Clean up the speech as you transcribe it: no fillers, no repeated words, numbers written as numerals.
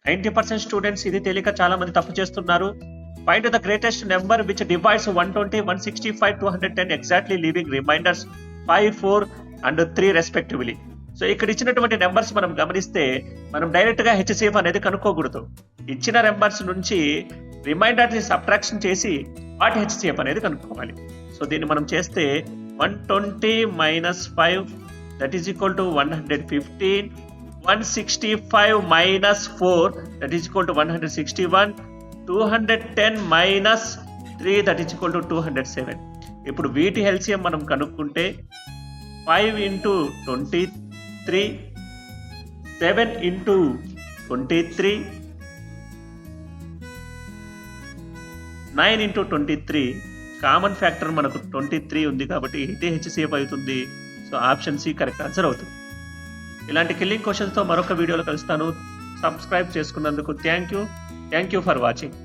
90% students ఇది తెలియక చాలా మంది తప్పు చేస్తున్నారు. Find the greatest number which divides 120, 165, 210 exactly leaving remainders 5, 4 and 3 respectively. So ఇక్కడ ఇచ్చినటువంటి నెంబర్స్ మనం గమనిస్తే మనం డైరెక్ట్ గా హెచ్సిఎఫ్ అనేది కనుక్కోకూడదు. ఇచ్చిన నెంబర్స్ నుంచి రిమైండర్స్ సబ్ట్రాక్షన్ చేసి వాటి హెచ్సిఎఫ్ అనేది కనుక్కోవాలి. సో దీన్ని మనం చేస్తే 120 minus 5 that is equal to 115, 165 minus 4 that is equal to 161, 210 minus 3 that is equal to 207. ఇప్పుడు వీటి ఎల్సిఎం మనం కనుక్కుంటే 5 into 23, 7 into 23, 9 into 23. Common factor మనకు 23 ఉంది కాబట్టి ఇది హెచ్సిఎఫ్ అవుతుంది. So option C correct answer అవుతుంది. ఇలాంటి కిల్లింగ్ క్వశ్చన్స్తో మరొక వీడియోలో కలుస్తాను. సబ్స్క్రైబ్ చేసుకున్నందుకు థ్యాంక్ యూ ఫర్ వాచింగ్.